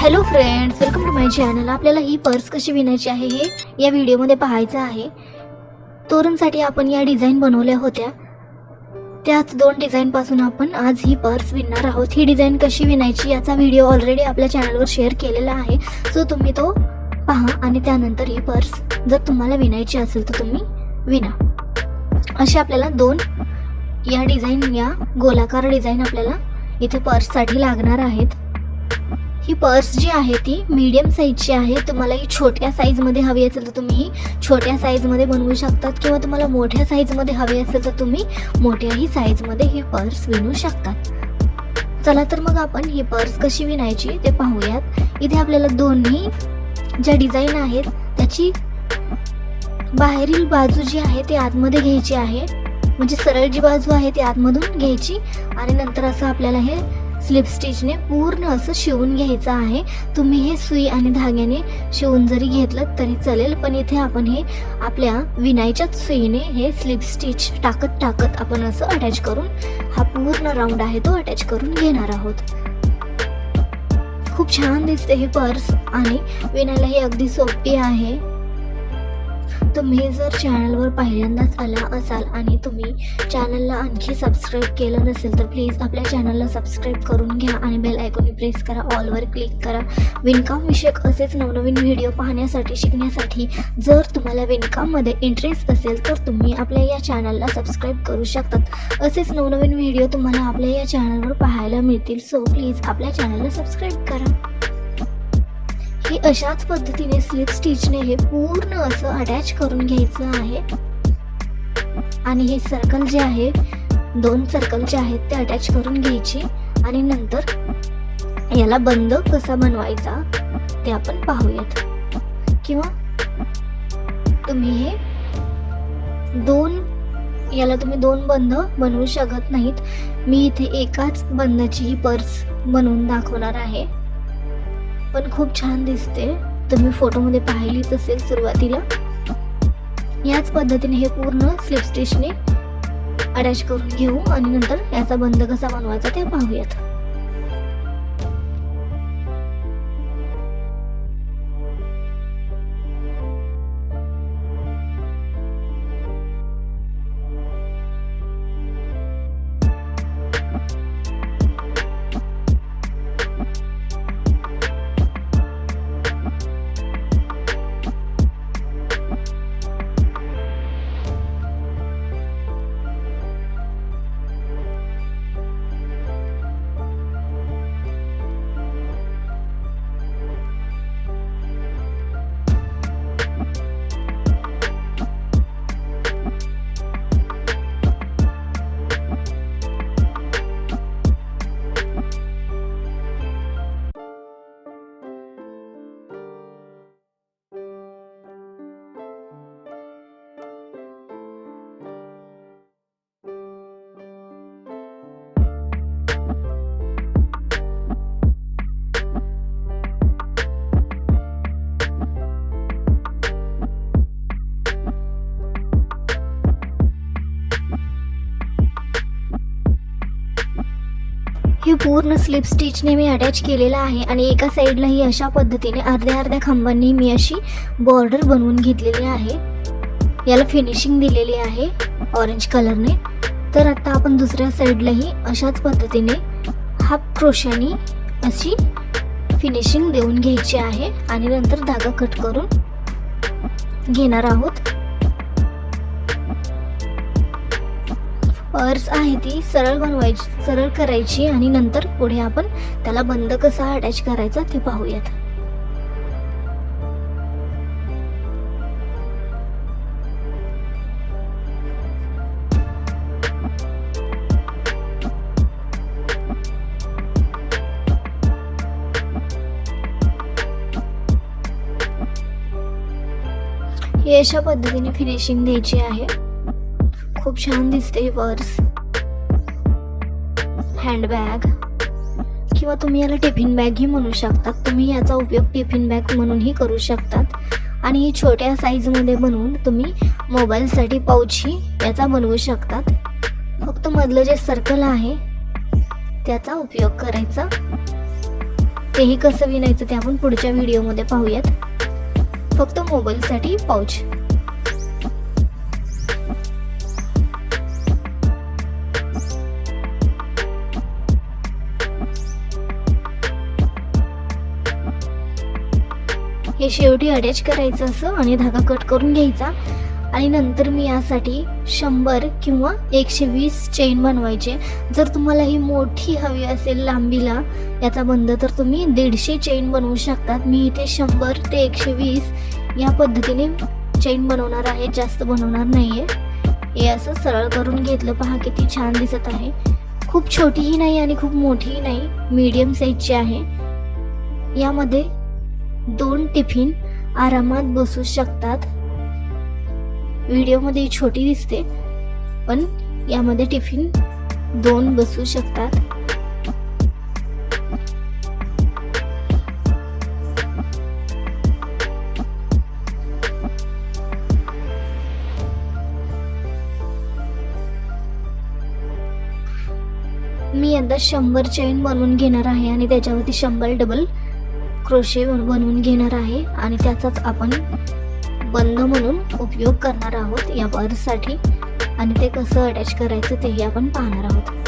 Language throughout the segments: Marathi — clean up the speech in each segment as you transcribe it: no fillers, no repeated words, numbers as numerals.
Hello friends, welcome to my channel. आपल्याला ही पर्स कशी विणायची आहे हे या व्हिडिओमध्ये पाहायचं आहे। तोरणसाठी आपण या डिझाईन बनवल्या होत्या, त्याच दोन डिझाईन पासून आपण आज ही पर्स विणणार आहोत। ही डिझाईन कशी विणायची याचा व्हिडिओ ऑलरेडी आपल्या चॅनलवर शेअर केलेला आहे, सो तुम्ही तो पहा आणि त्यानंतर ही पर्स जर तुम्हाला विणायची असेल तर तुम्ही विणा। असे आपल्याला दोन या डिझाईन, या गोलाकार डिझाईन आपल्याला इथे पर्ससाठी लागणार आहेत। ही पर्स जी आहे ती मीडियम साईजची आहे। तुम्हाला ही छोट्या साईजमध्ये हवी असेल तर तुम्ही छोट्या साईजमध्ये बनवू शकतात, किंवा तुम्हाला मोठ्या साईजमध्ये हवी असेल तर तुम्ही मोठ्याही साईजमध्ये ही पर्स विणू शकतात। चला तर मग आपण ही पर्स कशी विणायची ते पाहूयात। इथे आपल्याला दोन्ही ज्या डिझाईन आहेत त्याची बाहेरील बाजू जी आहे ती आतमध्ये घ्यायची आहे, म्हणजे सरळ जी बाजू आहे ती आतमधून घ्यायची आणि नंतर असं आपल्याला हे स्लिप स्टिचने पूर्ण असं शिवून घ्यायचं आहे। तुम्ही हे सुई आणि धाग्याने शिवून जरी घेतलं तरी चालेल, पण इथे आपण हे आपल्या विणायच्याच सुईने हे स्लिप स्टिच टाकत आपण असं अटॅच करून हा पूर्ण राऊंड आहे तो अटॅच करून घेणार आहोत। खूप छान दिसते ही पर्स आणि विणायला ही अगदी सोपी आहे। तुम्ही जर चॅनलवर पहिल्यांदाच आला असाल आणि तुम्ही चॅनलला आणखी सबस्क्राईब केलं नसेल तर प्लीज आपल्या चॅनलला सबस्क्राईब करून घ्या आणि बेल आयकॉन प्रेस करा, ऑलवर क्लिक करा। विणकाम विषयक असेच नवनवीन व्हिडिओ पाहण्यासाठी, शिकण्यासाठी जर तुम्हाला विणकाममध्ये इंटरेस्ट असेल तर तुम्ही आपल्या या चॅनलला सबस्क्राईब करू शकतात। असेच नवनवीन व्हिडिओ तुम्हाला आपल्या या चॅनलवर पाहायला मिळतील, सो प्लीज आपल्या चॅनलला सबस्क्राईब करा। हे अशाच पद्धतीने स्लिप स्टिचने हे पूर्ण असं अटॅच करून घ्यायचं आहे आणि हे सर्कल जे आहे, दोन सर्कल जे आहेत ते अटॅच करून घ्यायचे आणि नंतर याला बंद कसा बनवायचा ते आपण पाहूयात। किंवा तुम्ही हे याला तुम्ही दोन बंद बनवू शकत नाहीत। मी इथे एकाच बंदाची ही पर्स बनवून दाखवणार आहे, पण खूप छान दिसते। तुम्ही फोटोमध्ये पाहिलीच असेल सुरुवातीला। याच पद्धतीने हे पूर्ण स्लिप स्टिचने अटॅच करून घेऊ आणि नंतर याचा बंद कसा बनवायचा ते पाहूयात। हे पूर्ण स्लिप स्टिचने मी अटॅच केलेला आहे आणि एका साईडला ही अशा पद्धतीने अर्ध्या खांबांनी मी अशी बॉर्डर बनवून घेतलेली आहे। याला फिनिशिंग दिलेली आहे ऑरेंज कलरने। तर आता आपण दुसऱ्या साईडलाही अशाच पद्धतीने हाफ क्रोशानी अशी फिनिशिंग देऊन घ्यायची आहे आणि नंतर धागा कट करून घेणार आहोत। पर्स आहे ती सरळ करायची आणि नंतर पुढे आपण त्याला बंद कसा अटॅच करायचा ते पाहूयात। हे अशा पद्धतीने फिनिशिंग द्यायची आहे। खूप छान दिसते ही पर्स। हँडबॅग किंवा तुम्ही याला टिफिन बॅग ही म्हणू शकतात। तुम्ही याचा उपयोग टिफिन बॅग म्हणूनही करू शकतात आणि ही छोट्या साईजमध्ये बनवून तुम्ही मोबाईलसाठी पाऊचही याचा बनवू शकतात। फक्त मधलं जे सर्कल आहे त्याचा उपयोग करायचा तेही कसं विणायचं ते आपण पुढच्या व्हिडिओमध्ये पाहूयात. फक्त मोबाईलसाठी पाऊच. हे शेवटी अटॅच करायचं असं आणि धागा कट करून घ्यायचा. आणि नंतर मी यासाठी 100 किंवा 120 चेन बनवायचे. जर तुम्हाला ही मोठी हवी असेल लांबीला याचा बंद तर तुम्ही 150 चेन बनवू शकतात. मी इथे 100 ते 120 या पद्धतीने चेन बनवणार आहे, जास्त बनवणार नाहीये. हे असं सरळ करून घेतलं. पहा किती छान दिसत आहे. खूप छोटीही नाही आणि खूप मोठीही नाही, मीडियम साईजची आहे. यामध्ये 2 टिफिन आरामात बसू शकतात. व्हिडिओमध्ये छोटी दिसते पण यामध्ये टिफिन 2 बसू शकतात. मी यंदा 100 चेन बनवून घेणार आहे आणि त्याच्यावरती 100 डबल क्रोशे बनवून घेणार आहे आणि त्याचाच आपण बंद म्हणून उपयोग करणार आहोत या पर्ससाठी. आणि ते कसं अटॅच करायचं तेही आपण पाहणार आहोत.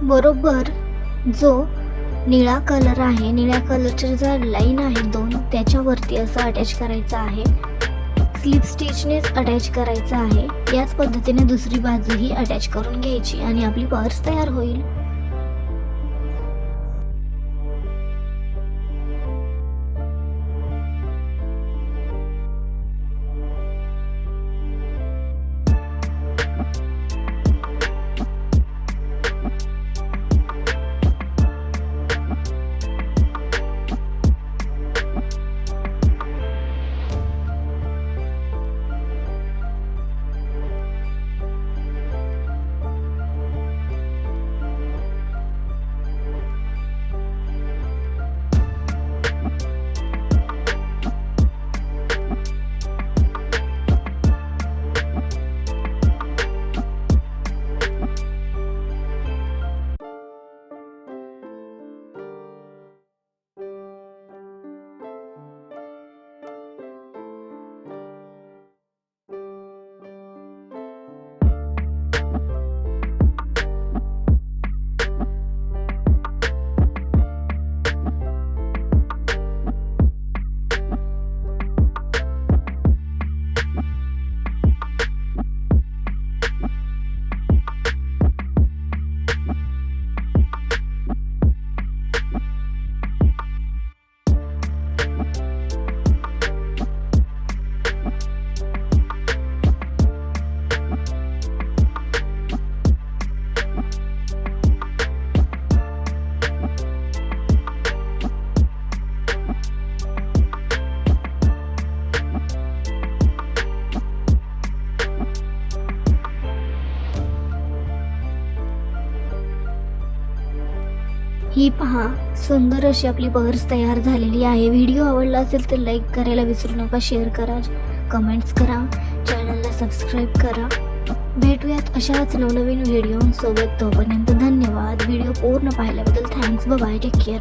बरोबर जो निळा कलर आहे, निळ्या कलरच्या ज्या लाईन आहे 2 त्याच्यावरती असं अटॅच करायचं आहे. स्लिप स्टिचनेच अटॅच करायचं आहे. याच पद्धतीने दुसरी बाजूही अटॅच करून घ्यायची आणि आपली पर्स तयार होईल. ही पहा, सुंदर अशी आपली पर्स तयार झालेली आहे. व्हिडिओ आवडला असेल तर लाईक करायला विसरू नका, शेअर करा, कमेंट्स करा, चॅनलला सबस्क्राईब करा. भेटूयात अशाच नवनवीन व्हिडिओसोबत. तोपर्यंत धन्यवाद. व्हिडिओ पूर्ण पाहिल्याबद्दल थँक्स. Bye, take care.